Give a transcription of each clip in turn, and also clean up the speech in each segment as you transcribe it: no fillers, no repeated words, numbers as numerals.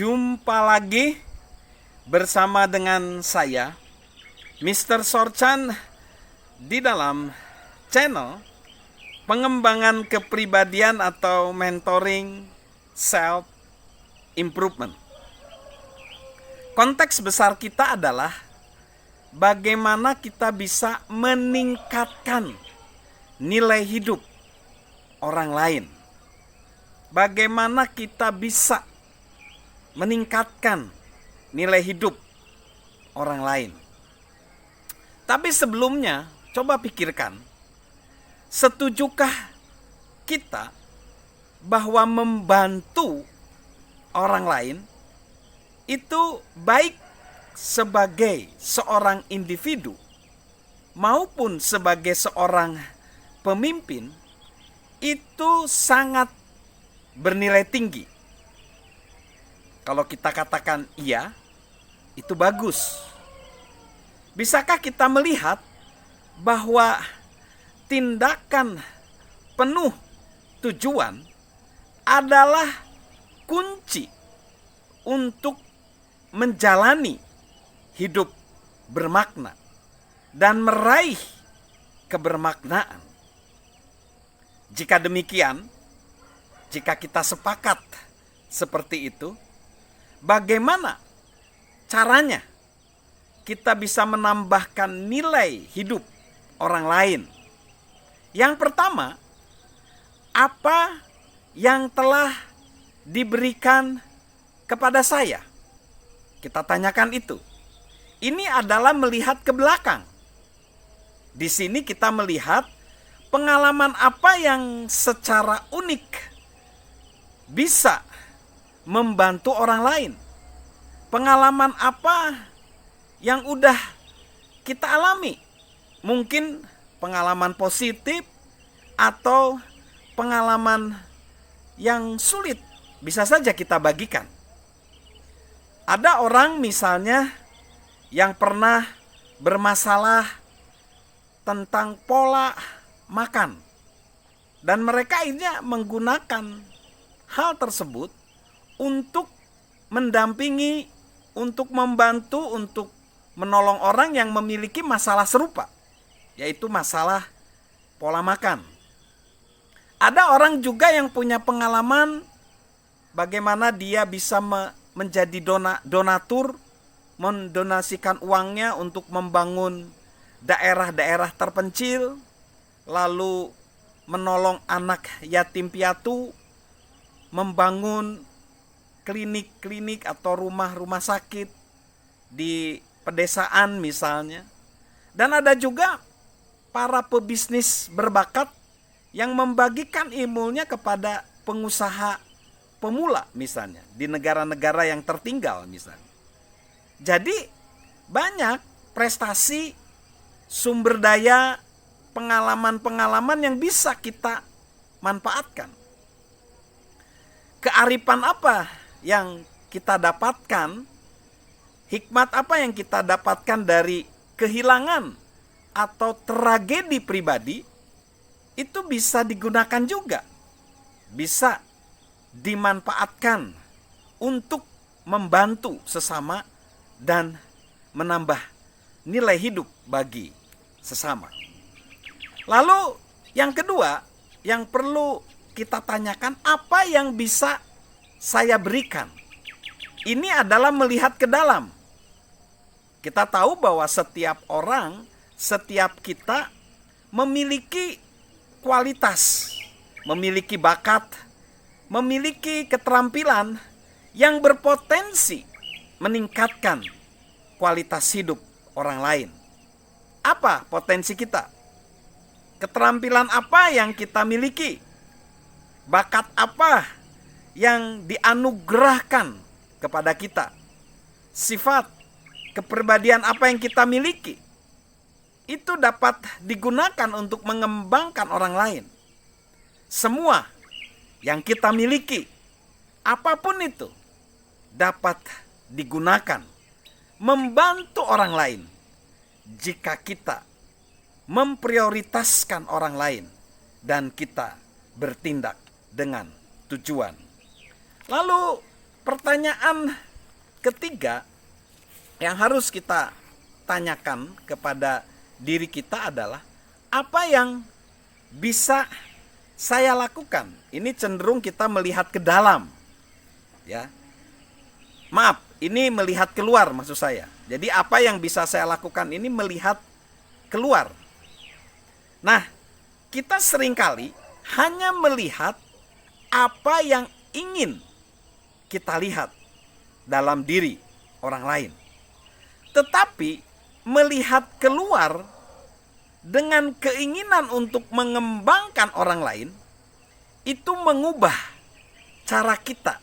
Jumpa lagi bersama dengan saya, Mr. Sorchan, di dalam channel pengembangan kepribadian atau mentoring self improvement. Konteks besar kita adalah bagaimana kita bisa meningkatkan nilai hidup orang lain. Bagaimana kita bisa meningkatkan nilai hidup orang lain. Tapi sebelumnya, coba pikirkan, setujukah kita bahwa membantu orang lain itu baik sebagai seorang individu maupun sebagai seorang pemimpin itu sangat bernilai tinggi? Kalau kita katakan iya, itu bagus. Bisakah kita melihat bahwa tindakan penuh tujuan adalah kunci untuk menjalani hidup bermakna dan meraih kebermaknaan? Jika demikian, jika kita sepakat seperti itu, bagaimana caranya kita bisa menambahkan nilai hidup orang lain? Yang pertama, apa yang telah diberikan kepada saya? Kita tanyakan itu. Ini adalah melihat ke belakang. Di sini kita melihat pengalaman apa yang secara unik bisa membantu orang lain. Pengalaman apa yang udah kita alami? Mungkin pengalaman positif atau pengalaman yang sulit, bisa saja kita bagikan. Ada orang misalnya yang pernah bermasalah tentang pola makan, dan mereka akhirnya menggunakan hal tersebut untuk mendampingi, untuk membantu, untuk menolong orang yang memiliki masalah serupa, yaitu masalah pola makan. Ada orang juga yang punya pengalaman bagaimana dia bisa menjadi donatur, mendonasikan uangnya untuk membangun daerah-daerah terpencil, lalu menolong anak yatim piatu, membangun klinik-klinik atau rumah-rumah sakit di pedesaan misalnya. Dan ada juga para pebisnis berbakat yang membagikan ilmunya kepada pengusaha pemula misalnya di negara-negara yang tertinggal misalnya. Jadi banyak prestasi, sumber daya, pengalaman-pengalaman yang bisa kita manfaatkan. Kearifan apa yang kita dapatkan, hikmat apa yang kita dapatkan dari kehilangan atau tragedi pribadi, itu bisa digunakan juga, bisa dimanfaatkan untuk membantu sesama dan menambah nilai hidup bagi sesama. Lalu yang kedua yang perlu kita tanyakan, apa yang bisa saya berikan? Ini adalah melihat ke dalam. Kita tahu bahwa setiap orang, setiap kita memiliki kualitas, memiliki bakat, memiliki keterampilan yang berpotensi meningkatkan kualitas hidup orang lain. Apa potensi kita? Keterampilan apa yang kita miliki? Bakat apa yang dianugerahkan kepada kita? Sifat, kepribadian apa yang kita miliki? Itu dapat digunakan untuk mengembangkan orang lain. Semua yang kita miliki, apapun itu, dapat digunakan membantu orang lain jika kita memprioritaskan orang lain dan kita bertindak dengan tujuan. Lalu pertanyaan ketiga yang harus kita tanyakan kepada diri kita adalah, apa yang bisa saya lakukan? Ini cenderung kita melihat ke dalam, ya. Maaf, ini melihat keluar maksud saya. Jadi apa yang bisa saya lakukan ini melihat keluar. Nah, kita seringkali hanya melihat apa yang ingin kita lihat dalam diri orang lain. Tetapi melihat keluar dengan keinginan untuk mengembangkan orang lain, itu mengubah cara kita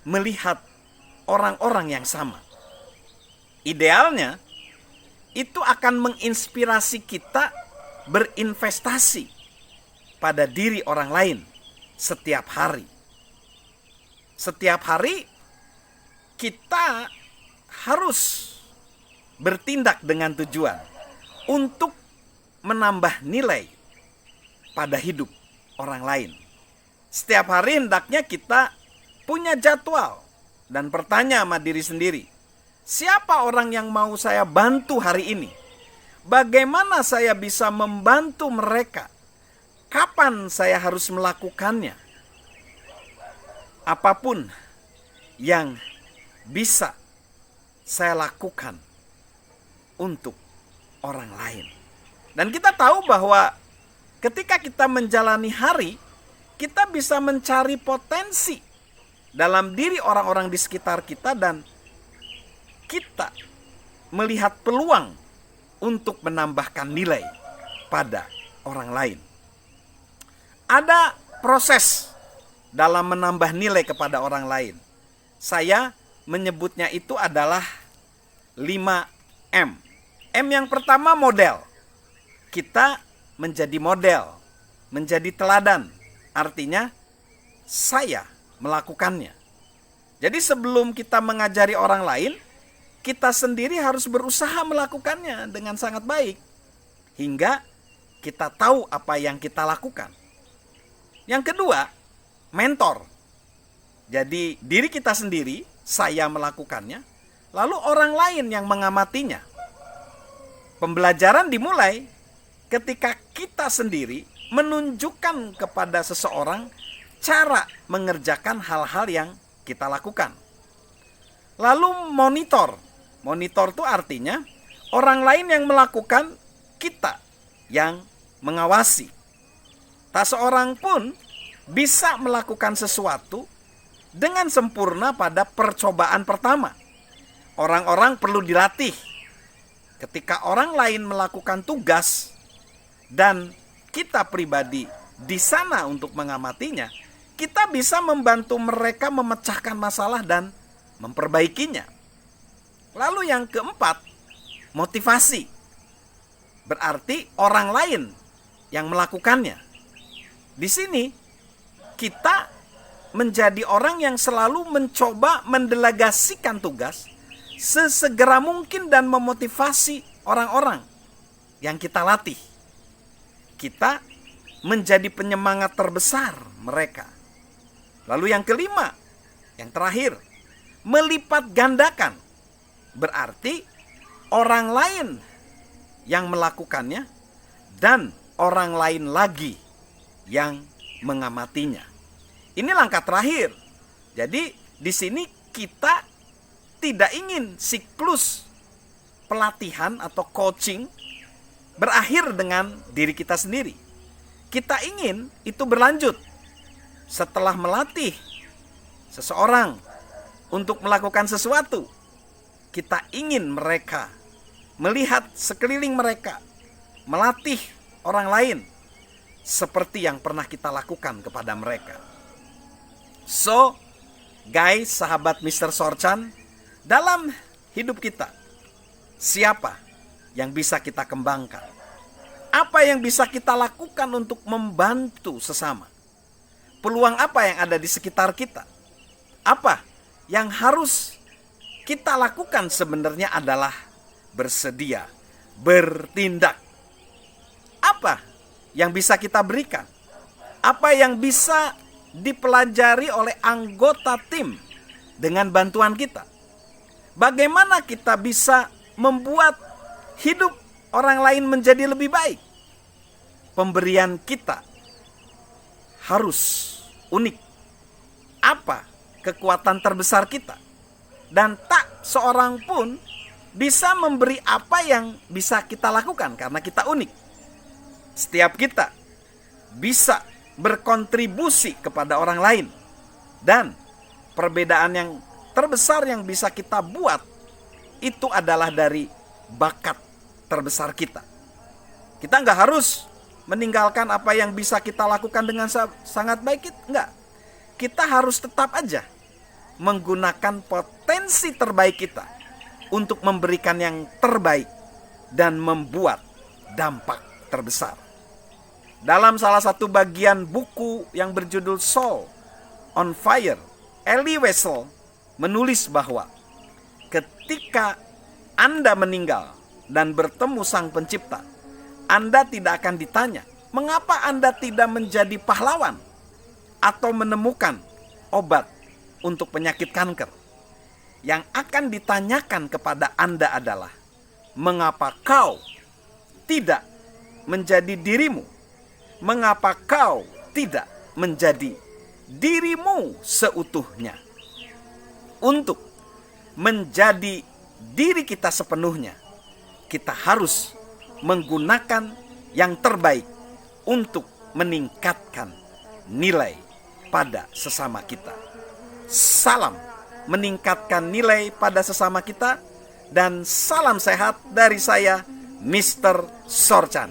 melihat orang-orang yang sama. Idealnya, itu akan menginspirasi kita berinvestasi pada diri orang lain setiap hari. Setiap hari kita harus bertindak dengan tujuan untuk menambah nilai pada hidup orang lain. Setiap hari hendaknya kita punya jadwal dan bertanya sama diri sendiri, siapa orang yang mau saya bantu hari ini? Bagaimana saya bisa membantu mereka? Kapan saya harus melakukannya? Apapun yang bisa saya lakukan untuk orang lain. Dan kita tahu bahwa ketika kita menjalani hari, kita bisa mencari potensi dalam diri orang-orang di sekitar kita, dan kita melihat peluang untuk menambahkan nilai pada orang lain. Ada proses dalam menambah nilai kepada orang lain. Saya menyebutnya itu adalah 5M. M yang pertama model. Kita menjadi model, menjadi teladan. Artinya saya melakukannya. Jadi sebelum kita mengajari orang lain, kita sendiri harus berusaha melakukannya dengan sangat baik, hingga kita tahu apa yang kita lakukan. Yang kedua, mentor. Jadi diri kita sendiri, saya melakukannya, lalu orang lain yang mengamatinya. Pembelajaran dimulai ketika kita sendiri menunjukkan kepada seseorang cara mengerjakan hal-hal yang kita lakukan. Lalu monitor. Monitor itu artinya orang lain yang melakukan, kita yang mengawasi. Tak seorang pun bisa melakukan sesuatu dengan sempurna pada percobaan pertama. Orang-orang perlu dilatih. Ketika orang lain melakukan tugas dan kita pribadi di sana untuk mengamatinya, kita bisa membantu mereka memecahkan masalah dan memperbaikinya. Lalu yang keempat, motivasi. Berarti orang lain yang melakukannya. Di sini kita menjadi orang yang selalu mencoba mendelegasikan tugas sesegera mungkin dan memotivasi orang-orang yang kita latih. Kita menjadi penyemangat terbesar mereka. Lalu yang kelima, yang terakhir, melipat gandakan. Berarti orang lain yang melakukannya dan orang lain lagi yang mengamatinya. Ini langkah terakhir. Jadi di sini kita tidak ingin siklus pelatihan atau coaching berakhir dengan diri kita sendiri. Kita ingin itu berlanjut. Setelah melatih seseorang untuk melakukan sesuatu, kita ingin mereka melihat sekeliling mereka, melatih orang lain seperti yang pernah kita lakukan kepada mereka. So, guys, sahabat Mr. Sorchan, dalam hidup kita, siapa yang bisa kita kembangkan? Apa yang bisa kita lakukan untuk membantu sesama? Peluang apa yang ada di sekitar kita? Apa yang harus kita lakukan sebenarnya adalah bersedia, bertindak. Apa yang bisa kita berikan? Apa yang bisa dipelajari oleh anggota tim dengan bantuan kita. Bagaimana kita bisa membuat hidup orang lain menjadi lebih baik? Pemberian kita harus unik. Apa kekuatan terbesar kita? Dan tak seorang pun bisa memberi apa yang bisa kita lakukan karena kita unik. Setiap kita bisa berkontribusi kepada orang lain. Dan perbedaan yang terbesar yang bisa kita buat itu adalah dari bakat terbesar kita. Kita nggak harus meninggalkan apa yang bisa kita lakukan dengan sangat baik, enggak. Kita harus tetap aja menggunakan potensi terbaik kita untuk memberikan yang terbaik dan membuat dampak terbesar. Dalam salah satu bagian buku yang berjudul Soul on Fire, Elie Wiesel menulis bahwa ketika Anda meninggal dan bertemu Sang Pencipta, Anda tidak akan ditanya, mengapa Anda tidak menjadi pahlawan atau menemukan obat untuk penyakit kanker. Yang akan ditanyakan kepada Anda adalah, mengapa kau tidak menjadi dirimu? Mengapa kau tidak menjadi dirimu seutuhnya? Untuk menjadi diri kita sepenuhnya, kita harus menggunakan yang terbaik untuk meningkatkan nilai pada sesama kita. Salam meningkatkan nilai pada sesama kita, dan salam sehat dari saya, Mr. Sorchan.